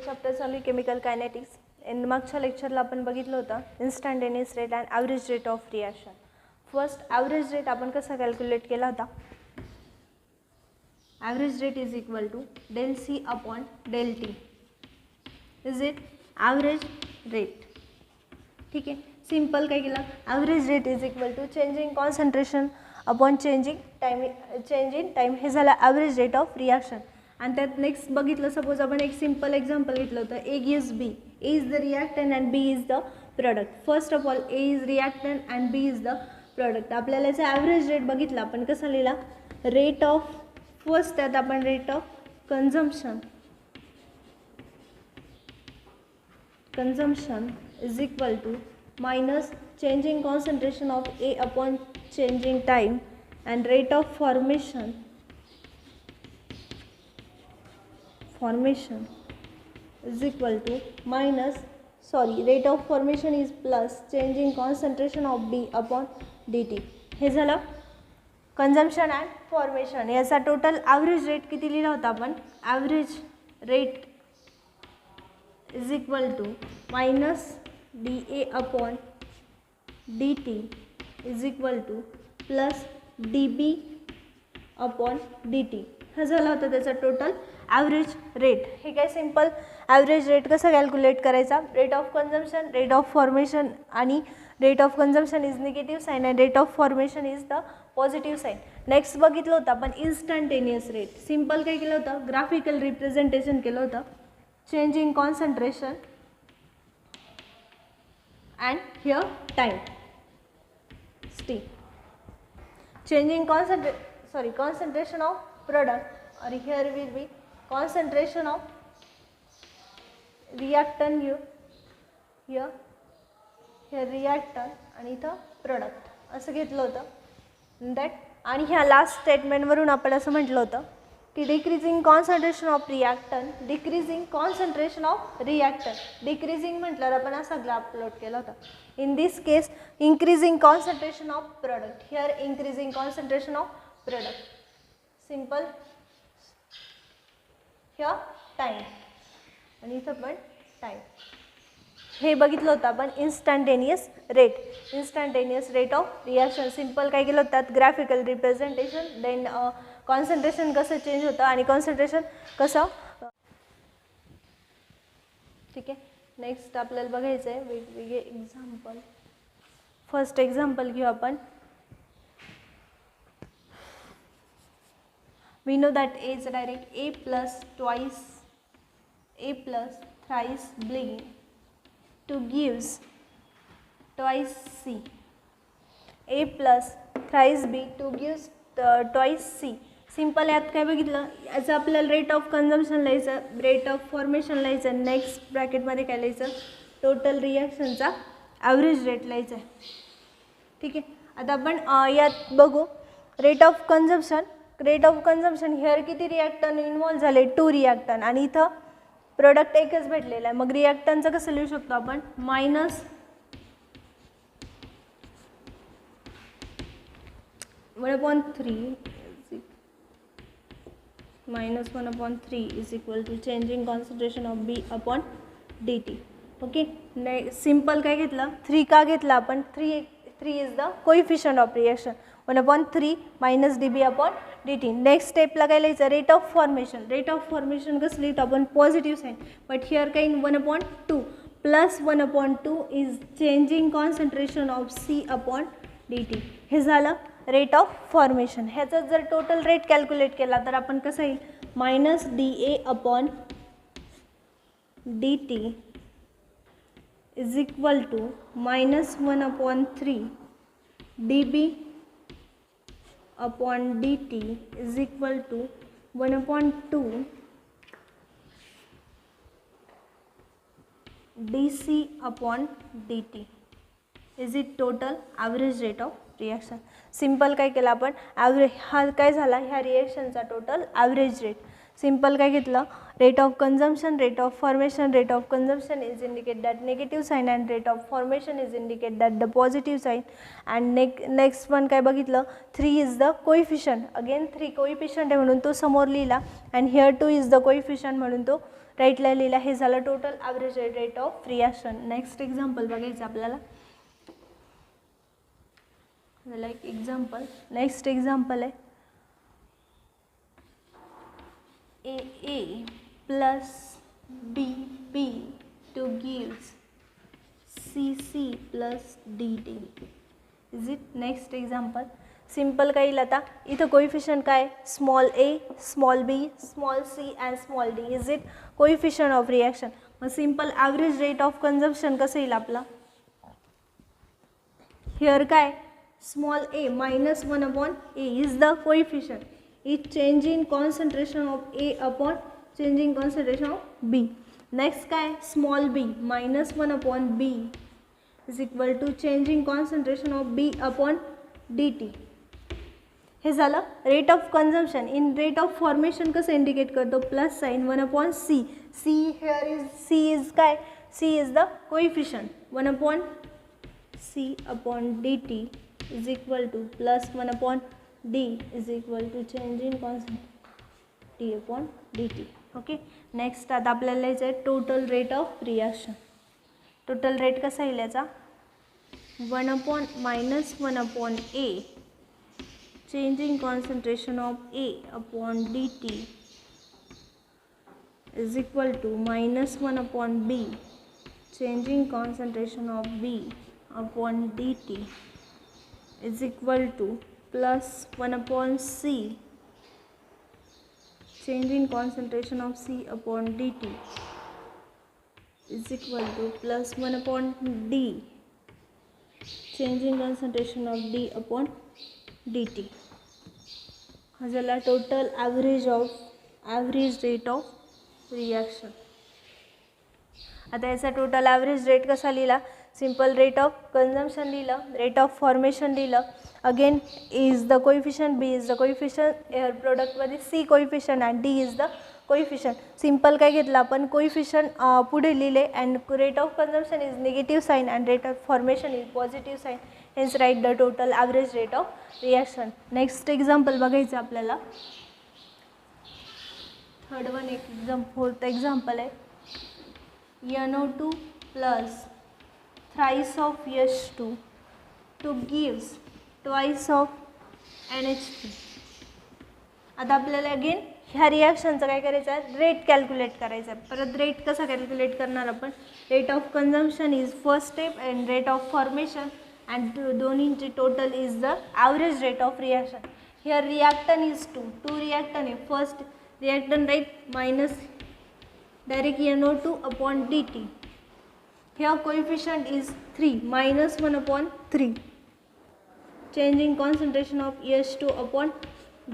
Chapter चालू आहे chemical kinetics. मागच्या लेक्चरला आपण बघितलं होतं instantaneous rate and average rate of reaction. First average rate आपण कसा कॅल्क्युलेट केला होता. Average rate is equal to del c upon del t. Is it average rate. ठीक आहे, सिम्पल काय केलं, average rate is equal to change in concentration upon change in time. हे झालं ॲव्हरेज रेट ऑफ रिॲक्शन. आणि त्यात next बघितलं, suppose आपण एक सिम्पल एक्झाम्पल घेतलं होतं. A gives B. A is the reactant and B is the product. First of all A is reactant and B is the product. आपल्याला याचा average rate बघितला आपण कसा लिहिला, रेट ऑफ फर्स्ट त्यात आपण rate of consumption is equal to minus changing concentration of A upon changing time and rate of formation is equal to rate of formation is plus changing concentration of D upon dt. हे झालं consumption and formation. याचा total average rate किती लिहिला होता आपण, average rate is equal to minus D A upon D T is equal टू प्लस डी बी अपॉन डी टी. हा झाला होता त्याचा टोटल ॲव्हरेज रेट. हे काय सिम्पल ॲव्हरेज रेट कसं कॅल्क्युलेट करायचा, rate of consumption, rate of formation, आणि rate of consumption is negative sign and rate of formation is the positive sine. Next बघितलं होतं आपण इन्स्टंटेनियस रेट. सिम्पल काय केलं होतं, ग्राफिकल रिप्रेझेंटेशन केलं होतं. Changing concentration and here time T. Changing concentration of product, or here will be concentration of reactant here reactant आणि इथं product असं घेतलं होतं दॅट. आणि ह्या लास्ट स्टेटमेंटवरून आपण असं म्हटलं होतं की decreasing concentration of reactant, decreasing concentration of reactant. Decreasing म्हटल्यावर आपण असा ग्राफ प्लॉट केला होता. In this case increasing concentration of product, here increasing concentration of product. Simple. Here time आणि इथं पण टाइम. हे बघितलं होतं आपण instantaneous rate of reaction. Simple काय केलं होतं, त्यात ग्राफिकल रिप्रेझेंटेशन, देन कॉन्सन्ट्रेशन कसं चेंज होतं आणि कॉन्सन्ट्रेशन कसं. ठीक आहे, नेक्स्ट आपल्याला बघायचं आहे वेगवेगळे एक्झाम्पल. फर्स्ट एक्झाम्पल घेऊ आपण. We know that A is direct A plus thrice B two gives twice C. A plus thrice B two gives twice C. Simple यात काय बघितलं, याचं आपल्याला रेट ऑफ कन्झम्पशन लिहायचं, रेट ऑफ फॉर्मेशन लिहायचं, next ब्रॅकेटमध्ये काय लिहायचं, टोटल रिॲक्शनचा ॲव्हरेज रेट लिहायचा आहे. ठीक आहे, आता आपण यात बघू रेट ऑफ कन्झम्पशन हिअर किती रिॲक्टन इन्व्हॉल्व झाले, 2 रिॲक्टन, आणि इथं प्रोडक्ट एकच भेटलेला आहे. मग रिॲक्टनचं कसं लिहू शकतो आपण, minus 1/3 is equal to changing concentration of B upon dt. Okay, simple काय घेतलं, 3 का घेतला आपण, 3 is the coefficient of reaction. 1/3 minus D B upon D T. Next स्टेपला काय लिहायचं, रेट ऑफ फॉर्मेशन कसं लिहितो आपण, पॉझिटिव्ह साईन, बट हिअर काही 1/2 plus 1/2 is changing concentration of C upon D t. हे झालं रेट ऑफ फॉर्मेशन. ह्याचा जर टोटल रेट कॅल्क्युलेट केला तर आपण कसं येईल, minus D A upon D T is equal to minus 1/3 d B upon D T is equal to 1/2 d C upon D T. Is it total average rate of reaction. Simple काय केलं आपण, average हा काय झाला, ह्या रिॲक्शनचा total average rate. Simple काय घेतलं, rate of consumption, rate of formation. Rate of consumption is indicate that negative sign and rate of formation is indicate that the positive sign. And next one काय बघितलं, 3 is the coefficient. Again 3 coefficient आहे म्हणून तो समोर लिहिला. And here 2 is the coefficient म्हणून तो राईटला लिहिला. हे झालं total average rate of reaction. Next example बघायचं आपल्याला. लाईक एक्झाम्पल, नेक्स्ट एक्झाम्पल आहे AA plus BB to gives CC plus DD. Is it? Next example. Simple काय येईल आता, इथं कोइफिशियंट काय, small a, small b, small c and small d. Is it coefficient of reaction. मग simple average rate of consumption कसं येईल आपला, here काय, small a minus 1 upon a is the coefficient. It changing concentration of A upon changing concentration of B. Next काय, small b minus 1 upon B is equal to changing concentration of B upon dt. हे झालं rate of consumption. In rate of formation कसं indicate करतो, plus sign 1 upon C. C here is, C is काय, C is the coefficient. 1 upon C upon dt is equal to plus 1 upon d is equal to change in constant d upon dt. Okay. Next आता आपल्याला लिहायचं आहे total rate of reaction. Total rate कसा येईल याचा, 1 upon minus 1 upon a changing concentration of A upon dt is equal to minus 1 upon b changing concentration of B upon dt is equal to plus 1 upon C changing concentration of C upon dt is equal to plus 1 upon D changing concentration of D upon dt. हा झाला total average rate of reaction. आता याचा total average rate कसा लिहिला, simple rate of consumption लिहिलं, rate of formation लिहिलं. Again is the coefficient, B is the coefficient, air प्रोडक्टमध्ये C coefficient and D is the coefficient. Simple काय घेतलं आपण, कोइफिशियंट पुढे लिहिले and rate of consumption is negative sign and rate of formation is positive sign. Hence write the total average rate of reaction. Next example बघायचं आपल्याला. Third one fourth example आहे NO2 plus thrice of H2 to gives twice of NH3. आता आपल्याला again ह्या रिॲक्शनचं काय करायचं आहे, rate calculate करायचं आहे. परत रेट कसा कॅल्क्युलेट करणार आपण, rate of consumption is first step and rate of formation and दोन्हींची total is the average rate of reaction. Here reactant is 2 reactant आहे. First reactant right minus direct NO2 upon dt. Here coefficient is 3 minus 1 upon 3 changing concentration of H2 upon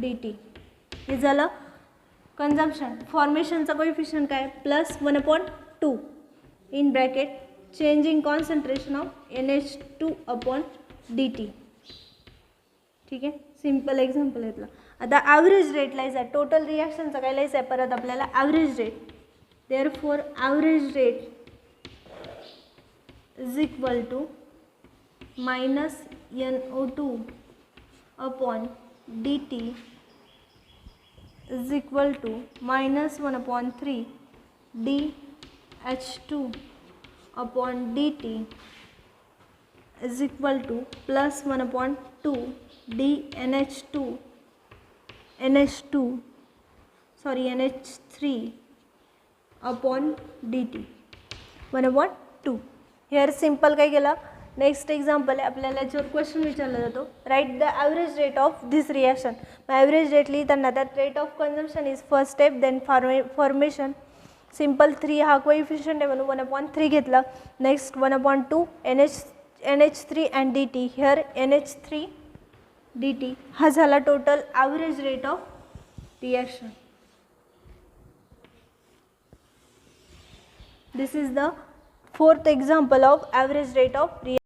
dt. हे झालं consumption. फॉर्मेशनचा coefficient काय, plus 1 upon 2 in bracket changing concentration of NH2 upon dt. ठीक आहे, simple example घेतला. आता average rate लिहायचा आहे, total रिॲक्शनचा काय लिहायचं आहे परत आपल्याला, average rate. Therefore average rate is equal to minus NO2 upon dt is equal to minus 1 upon 3 dH2 upon dt is equal to plus 1 upon 2 NH3 upon dt 1 upon 2. Hair simple काय केलं. Next example आहे आपल्याला, याच्यावर question विचारला जातो, write the average rate of this reaction. Average rate लिहिताना त्यात rate of consumption is first step then formation. Simple 3 हा कोइफिशियंट आहे म्हणून 1 upon 3 घेतला. Next 1 upon 2 NH3 and dt. Here NH3 dt हा झाला total average rate of reaction. This is the fourth example of average rate of reaction.